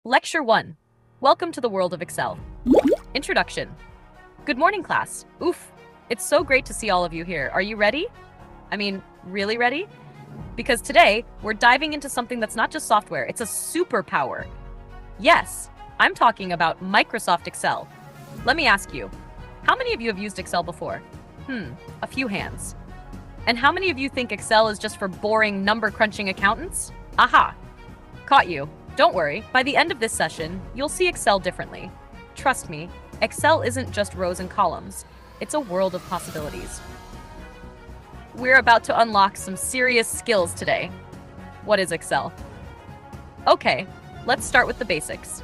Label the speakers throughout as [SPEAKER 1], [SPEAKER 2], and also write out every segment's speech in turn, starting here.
[SPEAKER 1] Lecture 1. Welcome to the world of Excel. Introduction. Good morning, class. Oof, it's so great to see all of you here. Are you ready? I mean, really ready? Because today, we're diving into something that's not just software, it's a superpower. Yes, I'm talking about Microsoft Excel. Let me ask you, how many of you have used Excel before? A few hands. And how many of you think Excel is just for boring number-crunching accountants? Aha! Caught you. Don't worry, by the end of this session, you'll see Excel differently. Trust me, Excel isn't just rows and columns. It's a world of possibilities. We're about to unlock some serious skills today. What is Excel? Okay, let's start with the basics.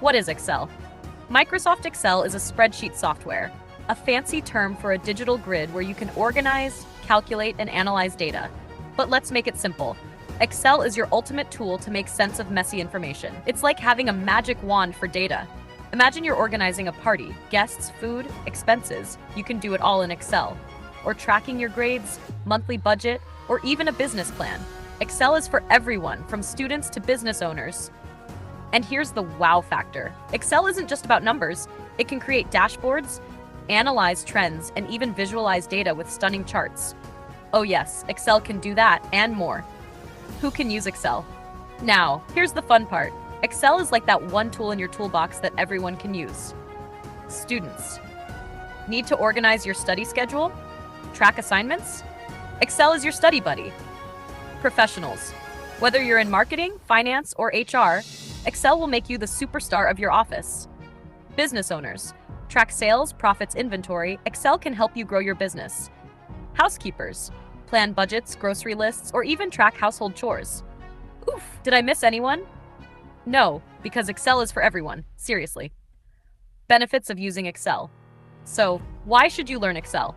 [SPEAKER 1] What is Excel? Microsoft Excel is a spreadsheet software, a fancy term for a digital grid where you can organize, calculate, and analyze data. But let's make it simple. Excel is your ultimate tool to make sense of messy information. It's like having a magic wand for data. Imagine you're organizing a party, guests, food, expenses. You can do it all in Excel. Or tracking your grades, monthly budget, or even a business plan. Excel is for everyone, from students to business owners. And here's the wow factor. Excel isn't just about numbers. It can create dashboards, analyze trends, and even visualize data with stunning charts. Oh yes, Excel can do that and more. Who can use Excel? Now, here's the fun part. Excel is like that one tool in your toolbox that everyone can use. Students. Need to organize your study schedule? Track assignments? Excel is your study buddy. Professionals. Whether you're in marketing, finance, or HR, Excel will make you the superstar of your office. Business owners. Track sales, profits, inventory. Excel can help you grow your business. Housekeepers. Plan budgets, grocery lists, or even track household chores. Oof, did I miss anyone? No, because Excel is for everyone, seriously. Benefits of using Excel. So, why should you learn Excel?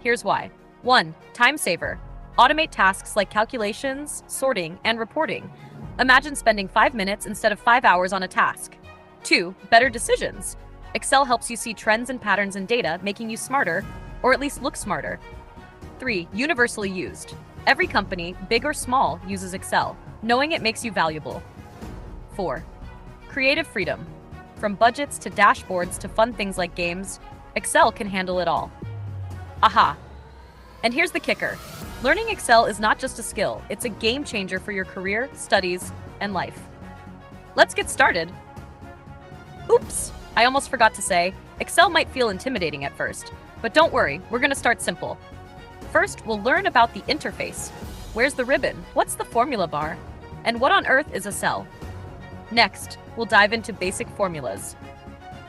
[SPEAKER 1] Here's why. 1. Time saver. Automate tasks like calculations, sorting, and reporting. Imagine spending 5 minutes instead of 5 hours on a task. 2. Better decisions. Excel helps you see trends and patterns in data, making you smarter, or at least look smarter. 3. Universally used. Every company, big or small, uses Excel. Knowing it makes you valuable. 4. Creative freedom. From budgets to dashboards to fun things like games, Excel can handle it all. Aha! And here's the kicker. Learning Excel is not just a skill, it's a game changer for your career, studies, and life. Let's get started. Oops! I almost forgot to say, Excel might feel intimidating at first, but don't worry, we're going to start simple. First, we'll learn about the interface. Where's the ribbon? What's the formula bar? And what on earth is a cell? Next, we'll dive into basic formulas.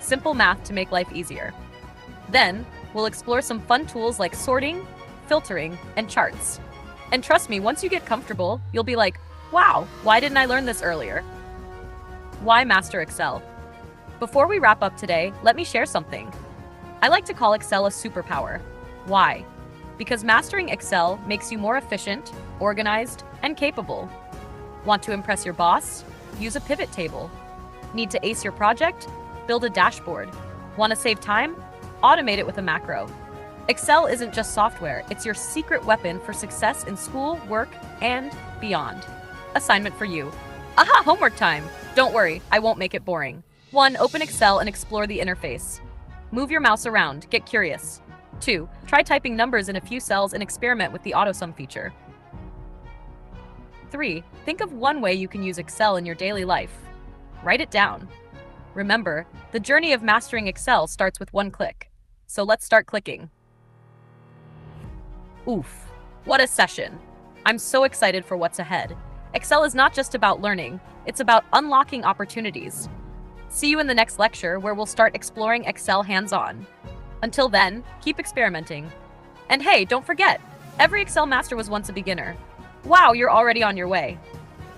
[SPEAKER 1] Simple math to make life easier. Then, we'll explore some fun tools like sorting, filtering, and charts. And trust me, once you get comfortable, you'll be like, wow, why didn't I learn this earlier? Why master Excel? Before we wrap up today, let me share something. I like to call Excel a superpower. Why? Because mastering Excel makes you more efficient, organized, and capable. Want to impress your boss? Use a pivot table. Need to ace your project? Build a dashboard. Want to save time? Automate it with a macro. Excel isn't just software, it's your secret weapon for success in school, work, and beyond. Assignment for you. Aha, homework time! Don't worry, I won't make it boring. 1. Open Excel and explore the interface. Move your mouse around, get curious. 2. Try typing numbers in a few cells and experiment with the AutoSum feature. 3. Think of one way you can use Excel in your daily life. Write it down. Remember, the journey of mastering Excel starts with one click. So let's start clicking. Oof, what a session. I'm so excited for what's ahead. Excel is not just about learning, it's about unlocking opportunities. See you in the next lecture where we'll start exploring Excel hands-on. Until then, keep experimenting. And hey, don't forget, every Excel master was once a beginner. Wow, you're already on your way.